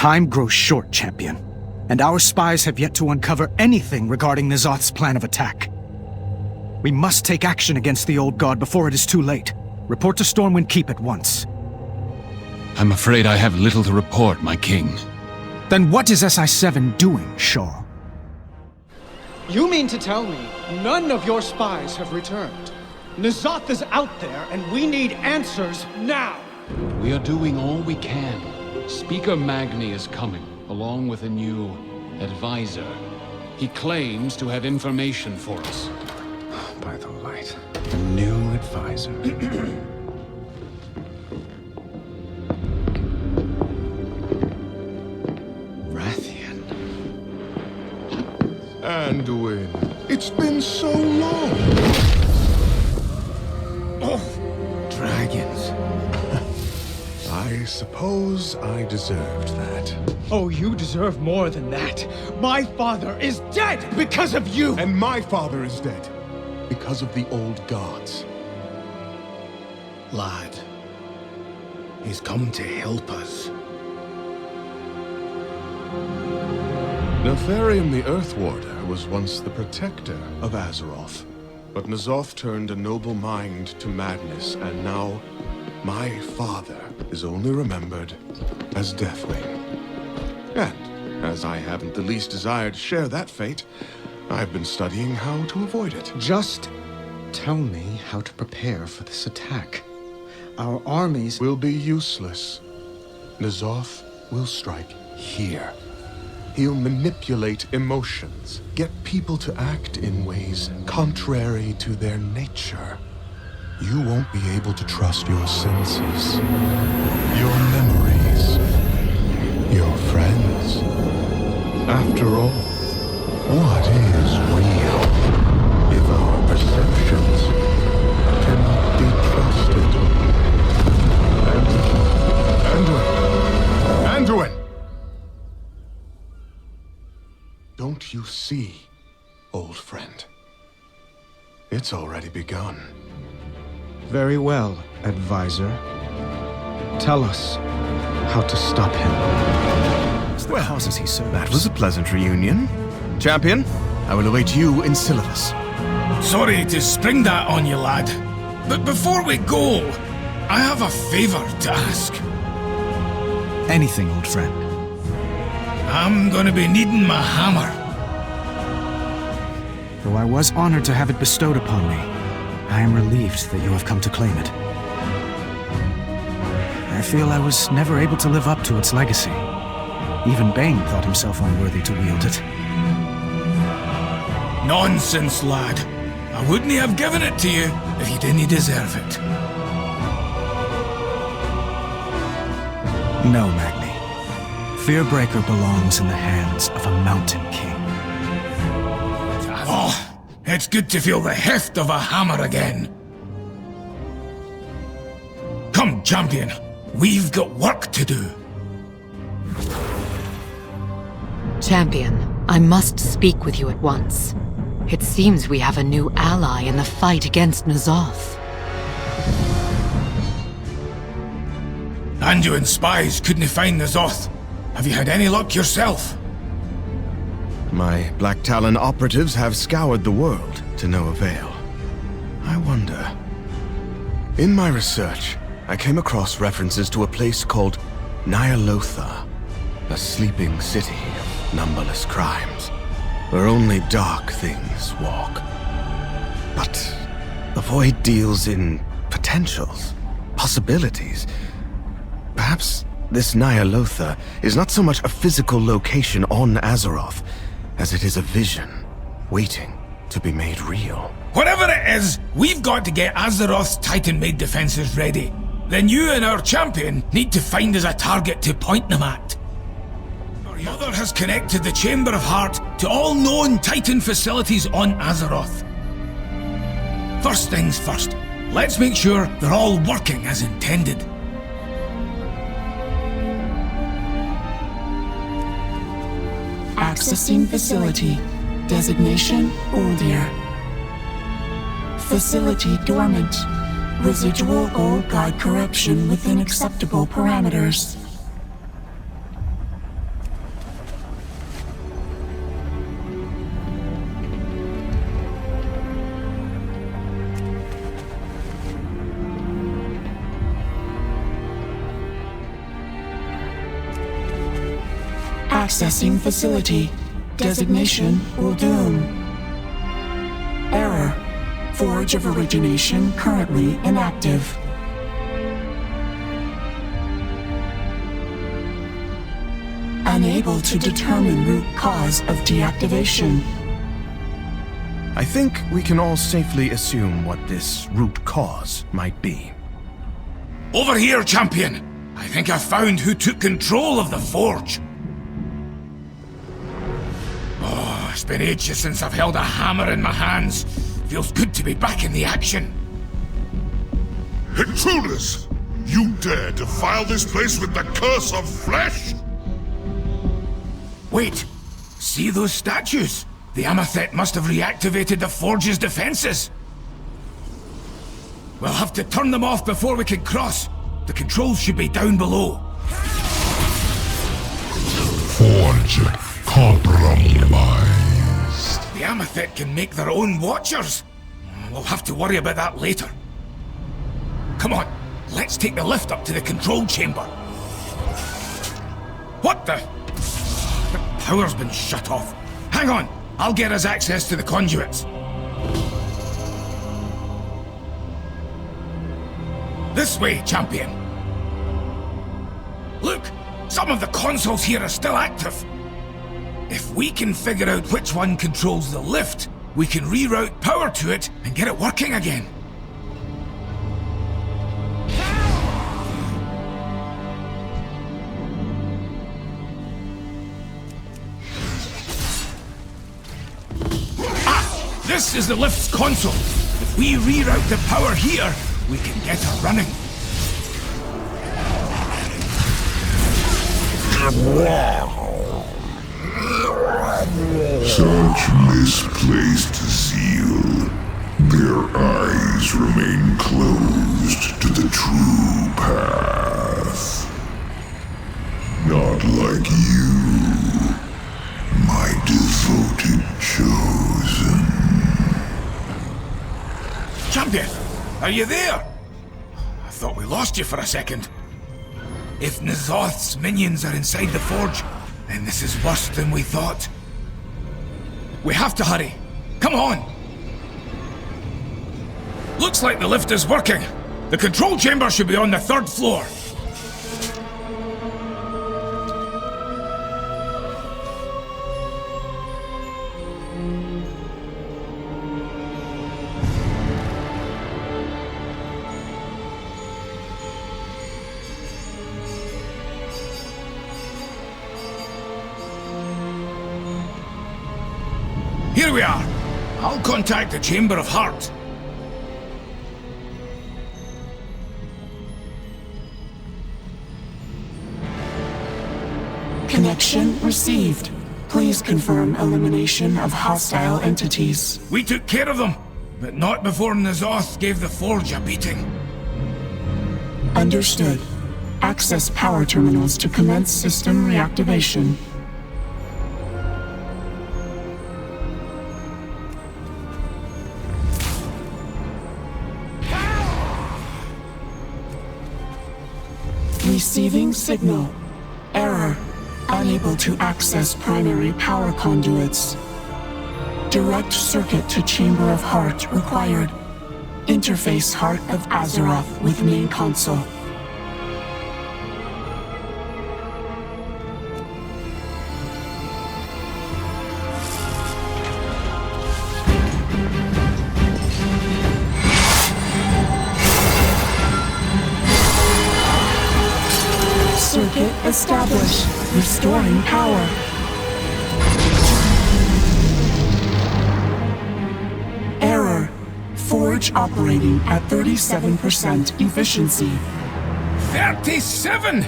Time grows short, champion, and our spies have yet to uncover anything regarding Ny'alotha's plan of attack. We must take action against the old god before it is too late. Report to Stormwind Keep at once. I'm afraid I have little to report, my king. Then what is SI-7 doing, Shaw? You mean to tell me none of your spies have returned? Ny'alotha is out there, and we need answers now! We are doing all we can. Speaker Magni is coming, along with a new advisor. He claims to have information for us. By the light. A new advisor. Rathian. Anduin, it's been so long! Oh, dragons. I suppose I deserved that. Oh, you deserve more than that. My father is dead because of you! And my father is dead because of the old gods. Lad, he's come to help us. Nefarian the Earthwarder was once the protector of Azeroth. But Ny'alotha turned a noble mind to madness, and now my father is only remembered as Deathwing. And, as I haven't the least desire to share that fate, I've been studying how to avoid it. Just tell me how to prepare for this attack. Our armies Will be useless. Ny'alotha will strike here. He'll manipulate emotions, get people to act in ways contrary to their nature. You won't be able to trust your senses, your memories, your friends. After all, what is real if our perceptions cannot be trusted? Anduin! Don't you see, old friend? It's already begun. Very well, advisor. Tell us how to stop him. What causes he so? That was a pleasant reunion. Champion, I will await you in Silithus. Sorry to spring that on you, lad. But before we go, I have a favor to ask. Anything, old friend. I'm gonna be needing my hammer. Though I was honored to have it bestowed upon me, I am relieved that you have come to claim it. I feel I was never able to live up to its legacy. Even Bane thought himself unworthy to wield it. Nonsense, lad. I wouldn't have given it to you if you didn't deserve it. No, Magni. Fearbreaker belongs in the hands of a Mountain King. Oh, it's good to feel the heft of a hammer again. Come, champion. We've got work to do. Champion, I must speak with you at once. It seems we have a new ally in the fight against Ny'alotha. Anduin spies couldn't find Ny'alotha. Have you had any luck yourself? My Black Talon operatives have scoured the world to no avail. I wonder. In my research, I came across references to a place called Ny'alotha, a sleeping city of numberless crimes, where only dark things walk. But the void deals in potentials, possibilities. Perhaps this Ny'alotha is not so much a physical location on Azeroth, as it is a vision, waiting to be made real. Whatever it is, we've got to get Azeroth's Titan-made defenses ready. Then you and our champion need to find us a target to point them at. Our mother has connected the Chamber of Heart to all known Titan facilities on Azeroth. First things first, let's make sure they're all working as intended. Accessing facility. Designation Oldir. Facility dormant. Residual old guide corruption within acceptable parameters. Accessing facility. Designation Uldum. Error. Forge of origination currently inactive. Unable to determine root cause of deactivation. I think we can all safely assume what this root cause might be. Over here, champion! I think I found who took control of the forge. Oh, it's been ages since I've held a hammer in my hands. Feels good to be back in the action. Intruders! You dare defile this place with the curse of flesh? Wait, see those statues? The Amethyst must have reactivated the forge's defenses. We'll have to turn them off before we can cross. The controls should be down below. Forge compromised. The Amethyst can make their own watchers. We'll have to worry about that later. Come on, let's take the lift up to the control chamber. What the? The power's been shut off. Hang on, I'll get us access to the conduits. This way, champion. Look, some of the consoles here are still active. If we can figure out which one controls the lift, we can reroute power to it and get it working again. Ah! This is the lift's console. If we reroute the power here, we can get her running. Such misplaced zeal. Their eyes remain closed to the true path. Not like you, my devoted chosen. Champion, are you there? I thought we lost you for a second. If N'Zoth's minions are inside the forge, then this is worse than we thought. We have to hurry. Come on! Looks like the lift is working. The control chamber should be on the 3rd floor. Here we are. I'll contact the Chamber of Heart. Connection received. Please confirm elimination of hostile entities. We took care of them, but not before N'Zoth gave the forge a beating. Understood. Access power terminals to commence system reactivation. Receiving signal. Error. Unable to access primary power conduits. Direct circuit to Chamber of Heart required. Interface Heart of Azeroth with main console. Circuit established. Restoring power. Error. Forge operating at 37% efficiency. 37?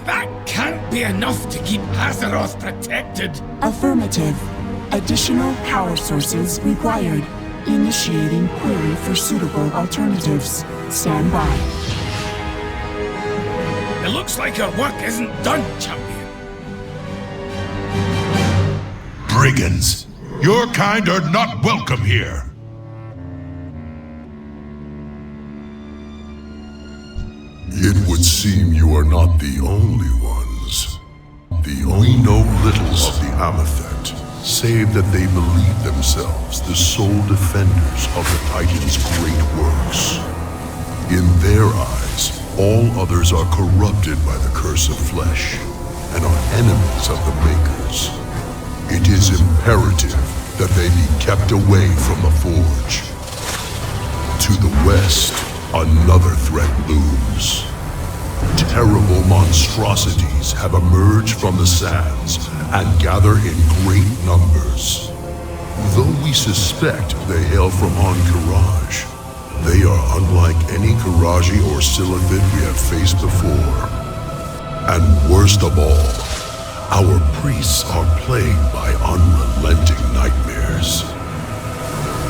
That can't be enough to keep Azeroth protected. Affirmative. Additional power sources required. Initiating query for suitable alternatives. Stand by. It looks like our work isn't done, champion. Brigands! Your kind are not welcome here! It would seem you are not the only ones. We know little of the Amethet, save that they believe themselves the sole defenders of the Titan's great works. In their eyes, all others are corrupted by the curse of flesh and are enemies of the Makers. It is imperative that they be kept away from the Forge. To the west, another threat looms. Terrible monstrosities have emerged from the sands and gather in great numbers. Though we suspect they hail from Ankh-Karaj, they are unlike any Karaji or Silithid we have faced before. And worst of all, our priests are plagued by unrelenting nightmares.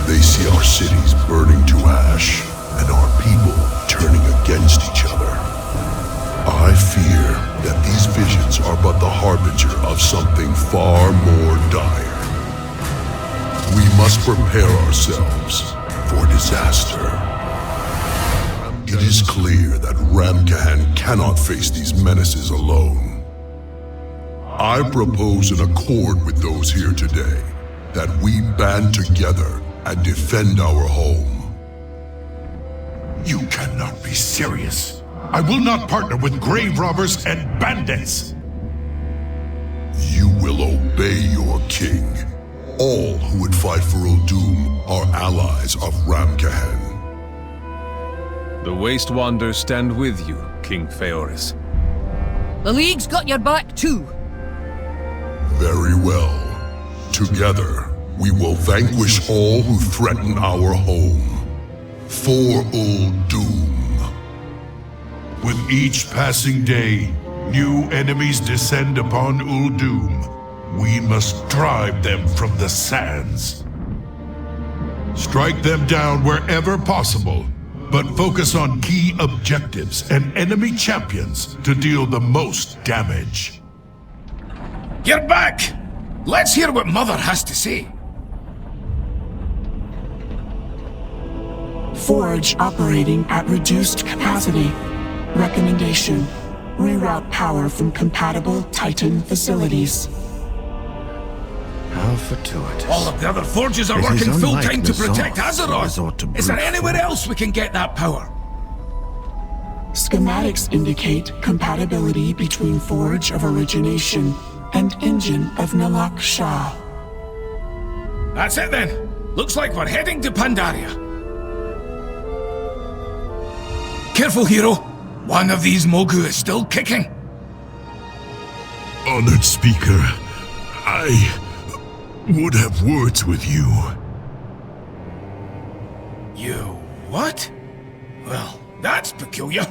They see our cities burning to ash and our people turning against each other. I fear that these visions are but the harbinger of something far more dire. We must prepare ourselves for disaster. It is clear that Ramkahan cannot face these menaces alone. I propose an accord with those here today, that we band together and defend our home. You cannot be serious. I will not partner with grave robbers and bandits. You will obey your king. All who would fight for Uldum are allies of Ramkahan. The Waste Wanders stand with you, King Phaoris. The League's got your back too. Very well. Together, we will vanquish all who threaten our home. For Uldum. With each passing day, new enemies descend upon Uldum. We must drive them from the sands. Strike them down wherever possible, but focus on key objectives and enemy champions to deal the most damage. You're back! Let's hear what Mother has to say. Forge operating at reduced capacity. Recommendation: reroute power from compatible Titan facilities. How fortuitous. All of the other forges are working full-time to protect Azeroth. Is there anywhere else we can get that power? Schematics indicate compatibility between Forge of Origination and Engine of Nalak Shah. That's it then. Looks like we're heading to Pandaria. Careful, hero. One of these Mogu is still kicking. Honored Speaker, I would have words with you. You what? Well, that's peculiar.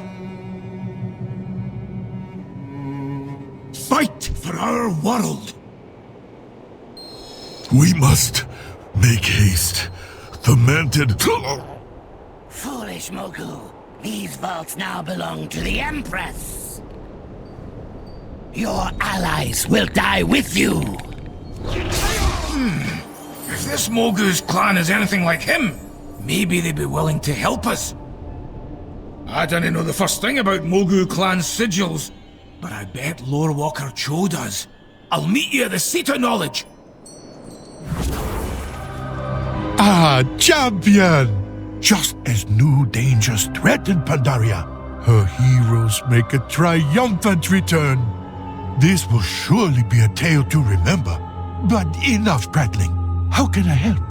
Fight for our world. We must make haste. The Mantid... Foolish Mogu. These vaults now belong to the Empress. Your allies will die with you. If this Mogu's clan is anything like him, maybe they'd be willing to help us. I don't know the first thing about Mogu clan's sigils, but I bet Lore Walker Cho does. I'll meet you at the seat of knowledge. Ah, champion! Just as new dangers threaten Pandaria, her heroes make a triumphant return. This will surely be a tale to remember. But enough prattling. How can I help?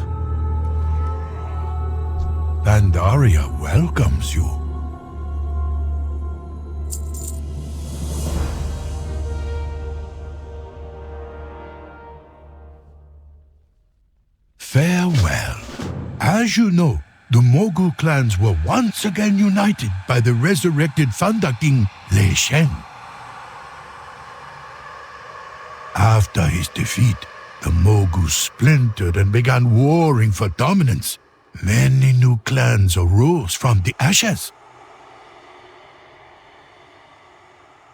Pandaria welcomes you. Farewell. As you know, the Mogu clans were once again united by the resurrected Fanda King, Lei Shen. After his defeat, the Mogu splintered and began warring for dominance. Many new clans arose from the ashes.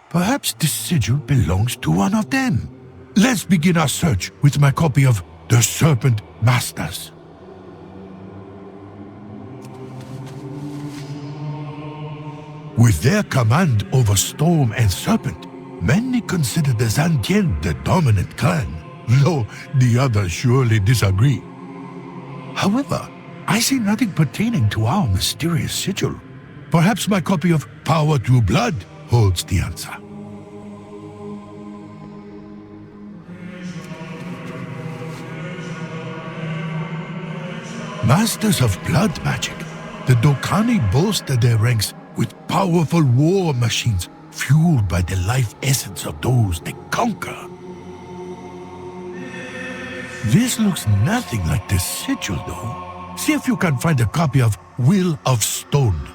Perhaps this sigil belongs to one of them. Let's begin our search with my copy of The Serpent Masters. With their command over Storm and Serpent, Many consider the Zantien the dominant clan, though the others surely disagree. However, I see nothing pertaining to our mysterious sigil. Perhaps my copy of Power Through Blood holds the answer. Masters of blood magic, the Dokani bolster their ranks with powerful war machines fueled by the life essence of those they conquer. This looks nothing like the sigil, though. See if you can find a copy of Will of Stone.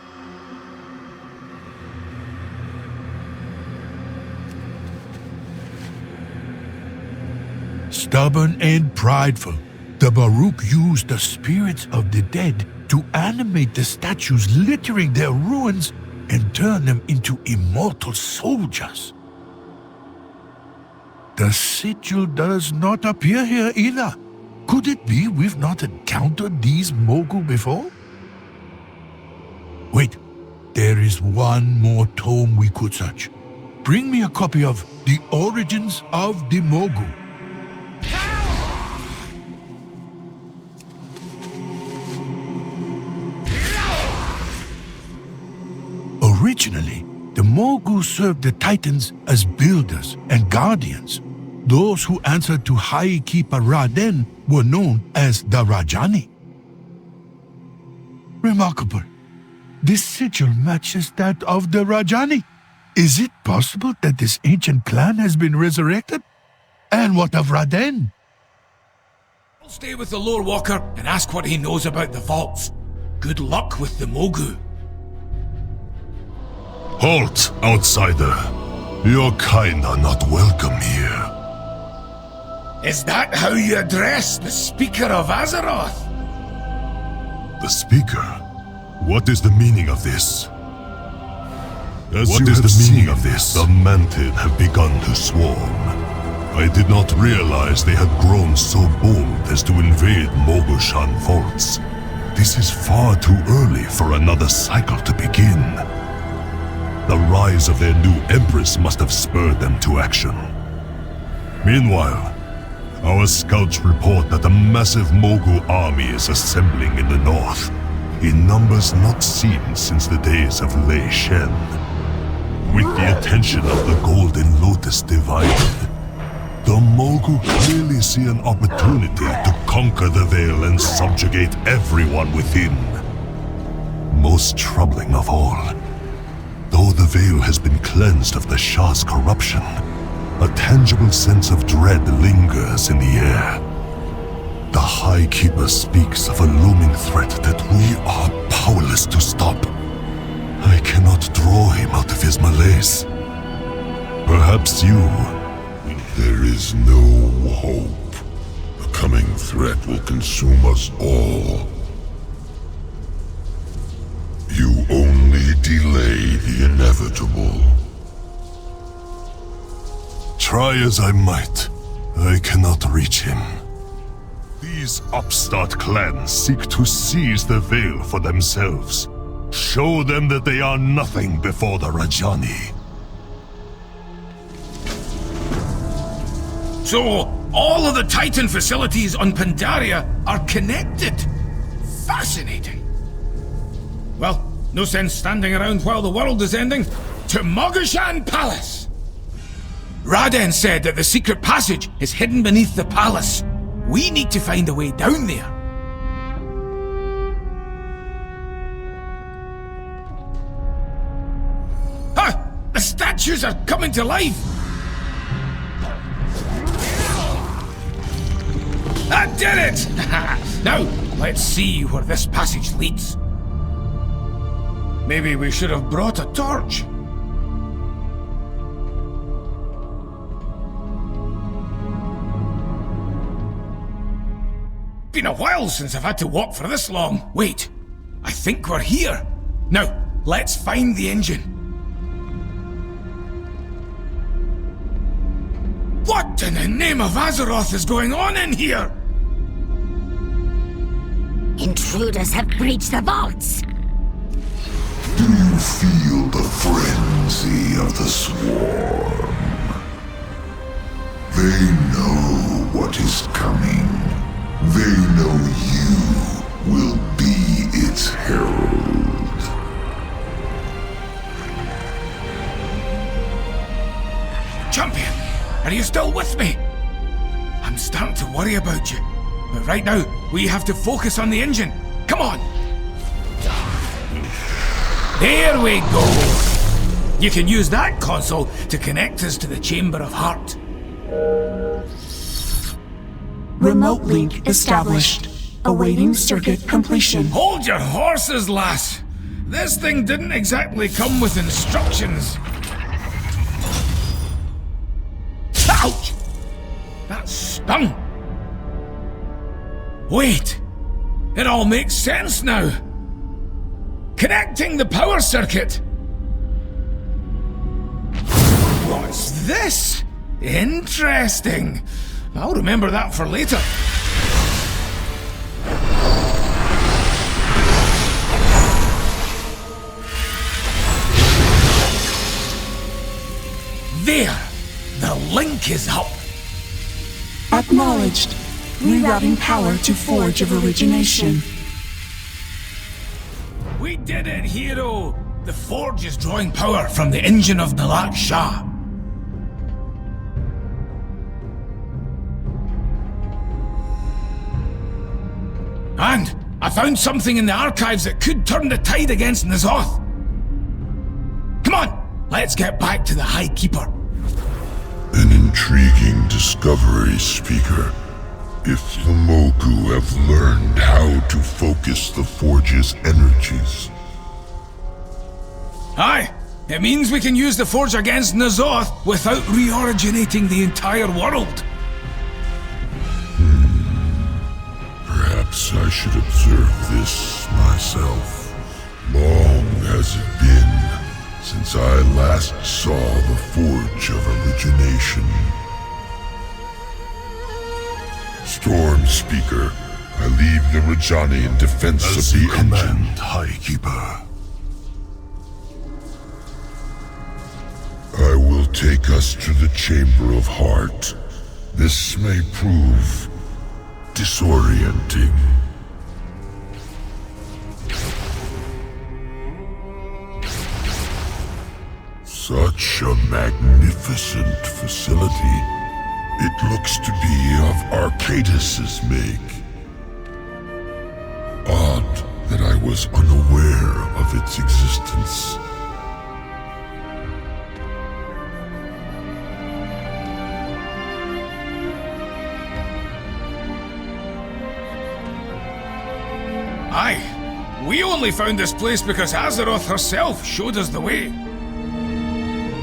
Stubborn and prideful, the Baruch used the spirits of the dead to animate the statues littering their ruins and turn them into immortal soldiers. The sigil does not appear here either. Could it be we've not encountered these Mogu before? Wait, there is one more tome we could search. Bring me a copy of The Origins of the Mogu. Originally, the Mogu served the Titans as builders and guardians. Those who answered to High Keeper Raden were known as the Rajani. Remarkable. This sigil matches that of the Rajani. Is it possible that this ancient clan has been resurrected? And what of Raden? I'll stay with the Lore Walker and ask what he knows about the vaults. Good luck with the Mogu. Halt, outsider. Your kind are not welcome here. Is that how you address the Speaker of Azeroth? The Speaker? What is the meaning of this? What is the meaning of this? The Mantid have begun to swarm. I did not realize they had grown so bold as to invade Mogushan vaults. This is far too early for another cycle to begin. The rise of their new Empress must have spurred them to action. Meanwhile, our scouts report that a massive Mogu army is assembling in the north, in numbers not seen since the days of Lei Shen. With the attention of the Golden Lotus divided, the Mogu clearly see an opportunity to conquer the Veil and subjugate everyone within. Most troubling of all, though the Veil has been cleansed of the Shah's corruption, a tangible sense of dread lingers in the air. The High Keeper speaks of a looming threat that we are powerless to stop. I cannot draw him out of his malaise. Perhaps you... There is no hope. The coming threat will consume us all. You only delay the inevitable. Try as I might, I cannot reach him. These upstart clans seek to seize the Veil for themselves. Show them that they are nothing before the Rajani. So, all of the Titan facilities on Pandaria are connected. Fascinating. Well, no sense standing around while the world is ending. To Mogushan Palace! Raden said that the secret passage is hidden beneath the palace. We need to find a way down there. Ha! The statues are coming to life! I did it! Now, let's see where this passage leads. Maybe we should have brought a torch. Been a while since I've had to walk for this long. Wait, I think we're here. Now, let's find the engine. What in the name of Azeroth is going on in here? Intruders have breached the vaults. Do you feel the frenzy of the swarm? They know what is coming. They know you will be its herald. Champion, are you still with me? I'm starting to worry about you. But right now, we have to focus on the engine. Come on! There we go! You can use that console to connect us to the Chamber of Heart. Remote link established. Awaiting circuit completion. Hold your horses, lass! This thing didn't exactly come with instructions. Ouch! That stung! Wait! It all makes sense now! Connecting the power circuit! What's this? Interesting! I'll remember that for later. There! The link is up! Acknowledged. Rerouting power to Forge of Origination. We did it, hero! The Forge is drawing power from the engine of ny'alotha. And I found something in the archives that could turn the tide against N'alotha. Come on, let's get back to the High Keeper. An intriguing discovery, Speaker. If the Mogu have learned how to focus the Forge's energies. Aye, it means we can use the Forge against N'alotha without reoriginating the entire world. Perhaps I should observe this myself. Long has it been since I last saw the Forge of Origination. Storm Speaker, I leave the Rajani in defense of the engine. High Keeper. I will take us to the Chamber of Heart. This may prove disorienting. Such a magnificent facility. It looks to be of Arcadis's make. Odd that I was unaware of its existence. Aye, we only found this place because Azeroth herself showed us the way.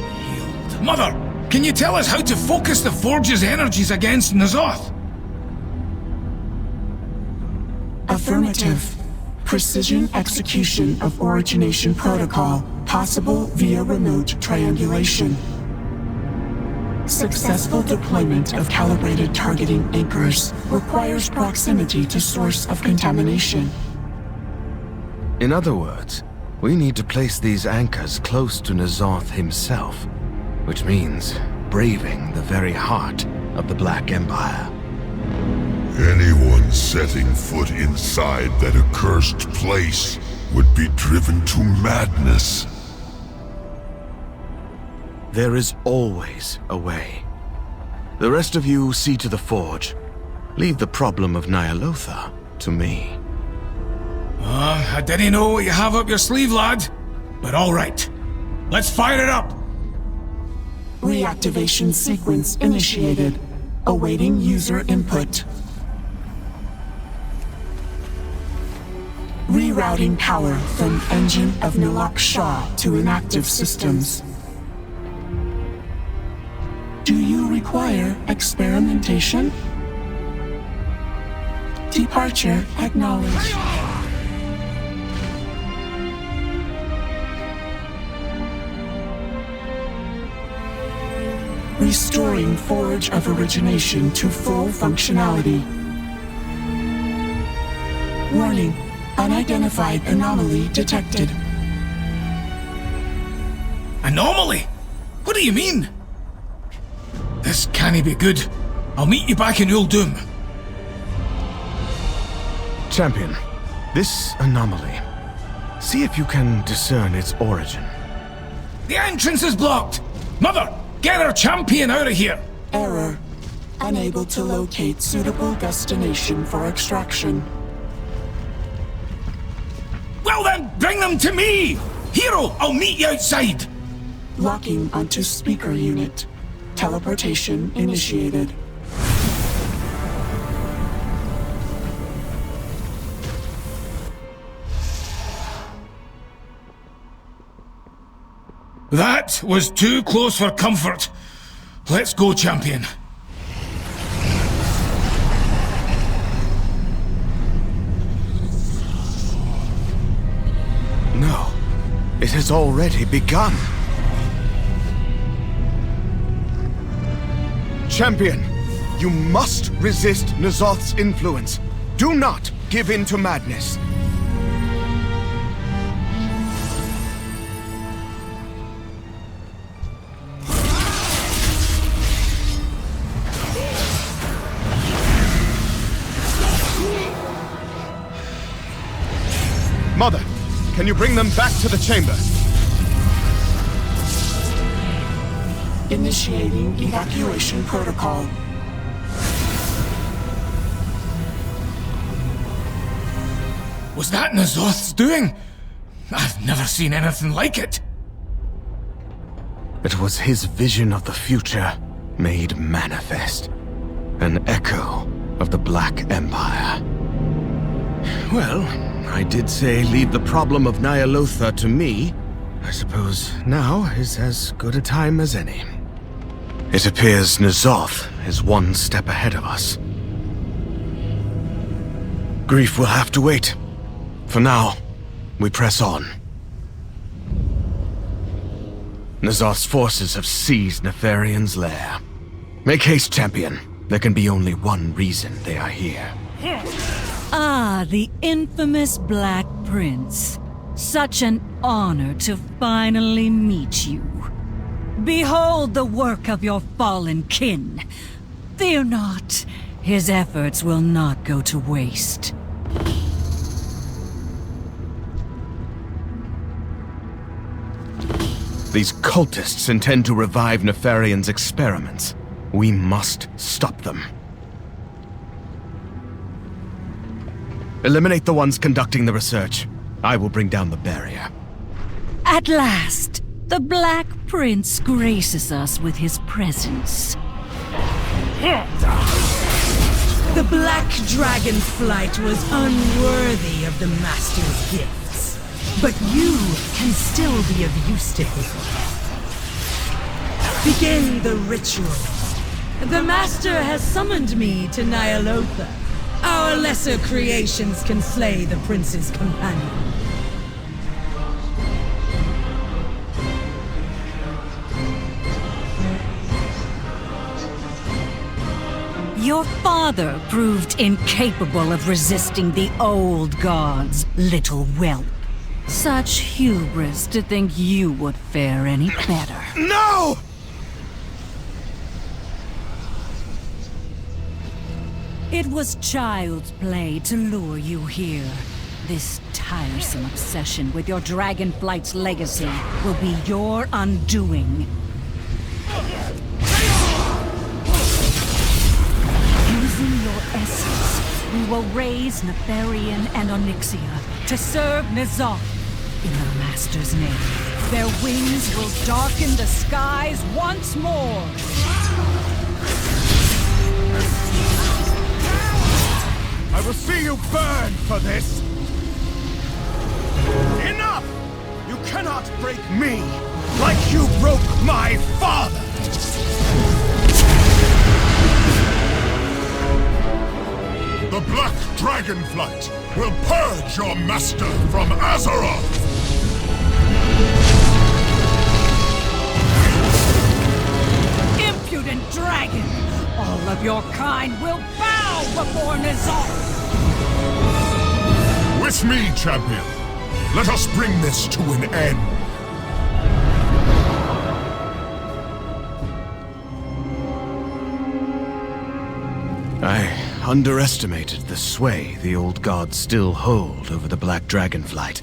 Healed. Mother, can you tell us how to focus the Forge's energies against N'alotha? Affirmative. Precision execution of origination protocol, possible via remote triangulation. Successful deployment of calibrated targeting anchors requires proximity to source of contamination. In other words, we need to place these anchors close to N'alotha himself, which means braving the very heart of the Black Empire. Anyone setting foot inside that accursed place would be driven to madness. There is always a way. The rest of you see to the Forge. Leave the problem of ny'alotha to me. I didn't know what you have up your sleeve, lad. But all right. Let's fire it up! Reactivation sequence initiated. Awaiting user input. Rerouting power from engine of ny'alotha to inactive systems. Do you require experimentation? Departure acknowledged. Restoring Forge of Origination to full functionality. Warning, unidentified anomaly detected. Anomaly? What do you mean? This can't be good. I'll meet you back in Uldum. Champion, this anomaly. See if you can discern its origin. The entrance is blocked! Mother, get our champion out of here! Error. Unable to locate suitable destination for extraction. Well then, bring them to me! Hero, I'll meet you outside! Locking onto speaker unit. Teleportation initiated. That was too close for comfort. Let's go, champion. No, it has already begun. Champion, you must resist N'alotha's influence. Do not give in to madness. Mother, can you bring them back to the chamber? Initiating evacuation protocol. Was that N'alotha's doing? I've never seen anything like it. It was his vision of the future made manifest. An echo of the Black Empire. Well, I did say leave the problem of ny'alotha to me. I suppose now is as good a time as any. It appears N'aloth is one step ahead of us. Grief will have to wait. For now, we press on. N'aloth's forces have seized Nefarian's lair. Make haste, champion. There can be only one reason they are here. Ah, the infamous Black Prince. Such an honor to finally meet you. Behold the work of your fallen kin. Fear not, his efforts will not go to waste. These cultists intend to revive Nefarian's experiments. We must stop them. Eliminate the ones conducting the research. I will bring down the barrier. At last, the Black Prince graces us with his presence. The Black Dragon flight was unworthy of the Master's gifts. But you can still be of use to him. Begin the ritual. The Master has summoned me to ny'alotha. Our lesser creations can slay the Prince's companion. Your father proved incapable of resisting the old gods, little whelp. Such hubris to think you would fare any better. No! It was child's play to lure you here. This tiresome obsession with your Dragonflight's legacy will be your undoing. Using your essence, we will raise Nefarian and Onyxia to serve N'aloth. In the Master's name, their wings will darken the skies once more. I will see you burn for this! Enough! You cannot break me like you broke my father! The Black Dragonflight will purge your master from Azeroth! Impudent dragon! All of your kind will bow before N'aloth! With me, champion. Let us bring this to an end. I underestimated the sway the old gods still hold over the Black Dragonflight.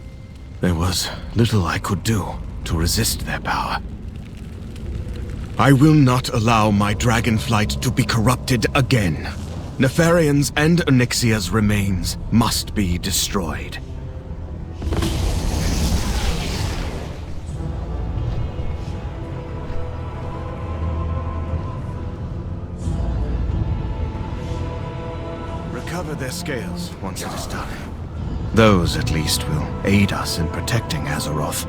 There was little I could do to resist their power. I will not allow my Dragonflight to be corrupted again. Nefarian's and Onyxia's remains must be destroyed. Recover their scales once it is done. Those, at least, will aid us in protecting Azeroth.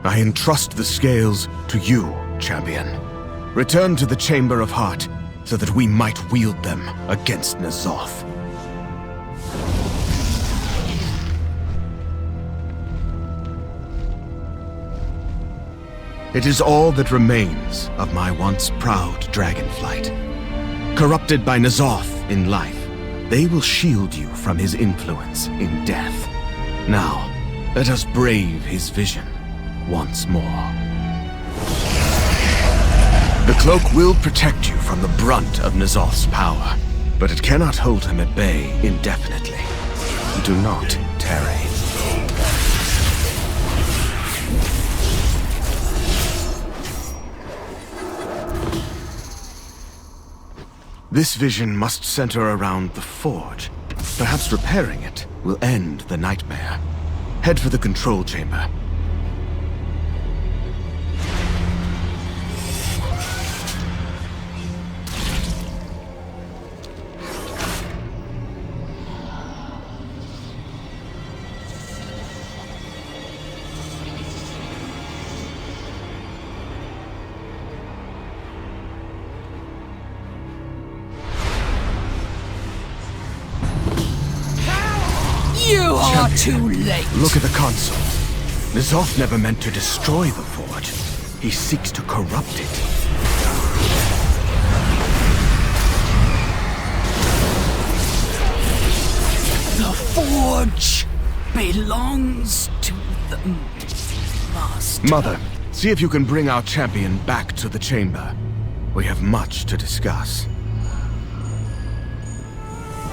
I entrust the scales to you, champion. Return to the Chamber of Heart, so that we might wield them against N'alotha. It is all that remains of my once proud Dragonflight. Corrupted by N'alotha in life, they will shield you from his influence in death. Now, let us brave his vision once more. The cloak will protect you from the brunt of N'alotha's power, but it cannot hold him at bay indefinitely. Do not tarry. This vision must center around the forge. Perhaps repairing it will end the nightmare. Head for the control chamber. You are too late! Look at the console. N'alotha never meant to destroy the forge. He seeks to corrupt it. The forge belongs to the master. Mother, see if you can bring our champion back to the chamber. We have much to discuss.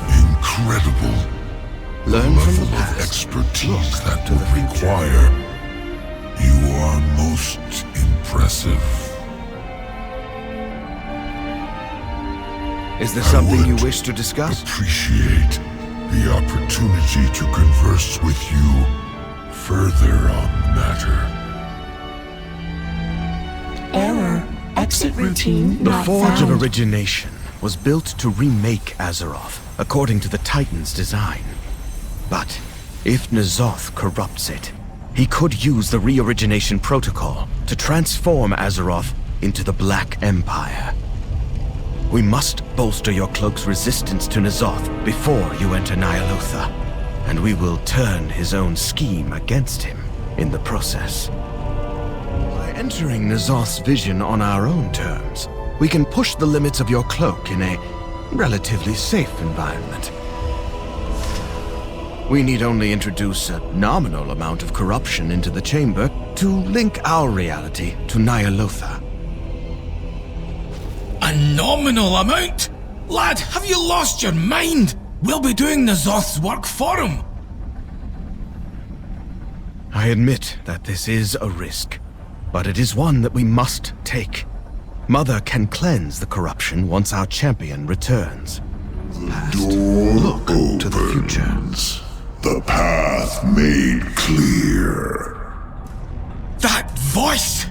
Incredible. Learn the from level the of past. expertise that would require. You are most impressive. Is there something you wish to discuss? Appreciate the opportunity to converse with you further on the matter. Error. Exit routine The not Forge found. of Origination was built to remake Azeroth according to the Titan's design. But if N'alotha corrupts it, he could use the Reorigination Protocol to transform Azeroth into the Black Empire. We must bolster your cloak's resistance to N'alotha before you enter Ny'alotha, and we will turn his own scheme against him in the process. By entering N'alotha's vision on our own terms, we can push the limits of your cloak in a relatively safe environment. We need only introduce a nominal amount of corruption into the chamber to link our reality to Ny'alotha. A nominal amount? Lad, have you lost your mind? We'll be doing N'alotha's work for him. I admit that this is a risk, but it is one that we must take. Mother can cleanse the corruption once our champion returns. Past. Look to the future. The path made clear. That voice!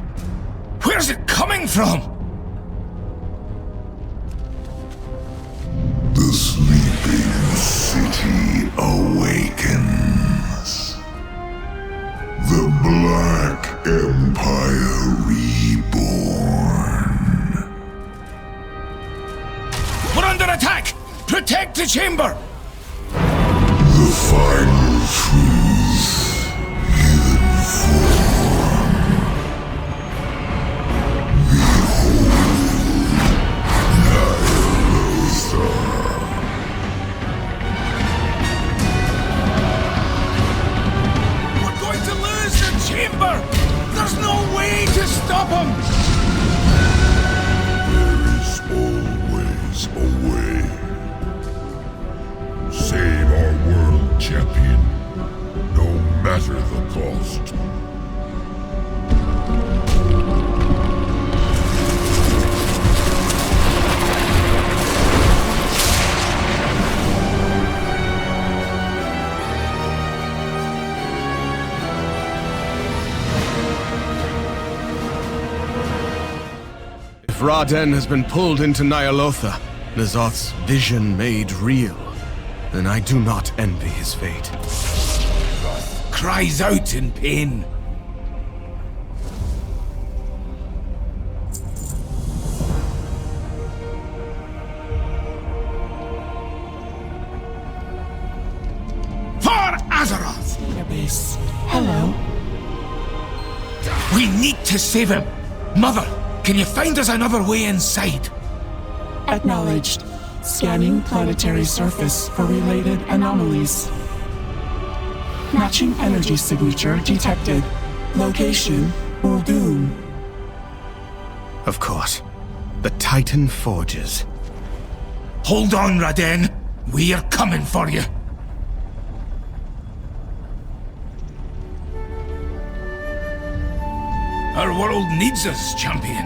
Where's it coming from? The sleeping city awakens. The Black Empire reborn. We're under attack! Protect the chamber! The final truth given form. Behold, Raden has been pulled into Ny'alotha, N'Zoth's vision made real, then I do not envy his fate. Cries out in pain. For Azeroth! Database. Hello. We need to save him! Mother, can you find us another way inside? Acknowledged. Scanning planetary surface for related anomalies. Matching energy signature detected. Location, Uldum. Of course. The Titan Forges. Hold on, Raden. We are coming for you. Our world needs us, champion.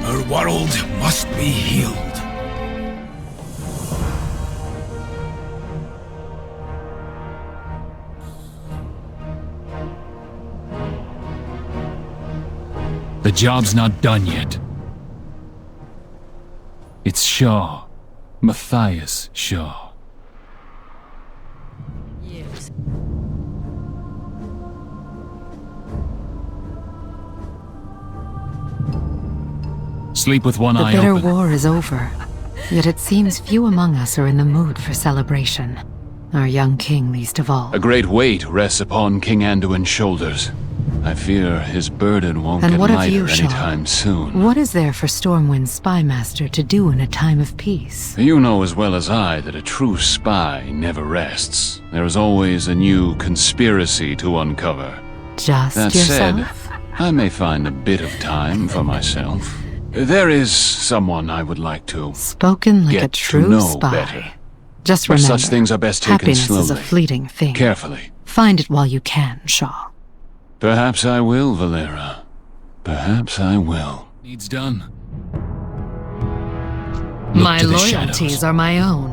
Our world must be healed. The job's not done yet. It's Shaw. Matthias Shaw. Yes. Sleep with one The eye bitter open. war is over, yet it seems few among us are in the mood for celebration. Our young king least of all. A great weight rests upon King Anduin's shoulders. I fear his burden won't And get what of lighter you, Shaw? anytime soon. What is there for Stormwind's spymaster to do in a time of peace? You know as well as I that a true spy never rests. There is always a new conspiracy to uncover. Just That yourself? said, I may find a bit of time for myself. There is someone I would like to Spoken like a get true to know spy. better. Just But remember, such things are best taken happiness slowly. is a fleeting thing. Carefully. Find it while you can, Shaw. Perhaps I will, Valera. Perhaps I will. Needs done. Look My to the loyalties shadows. are my own.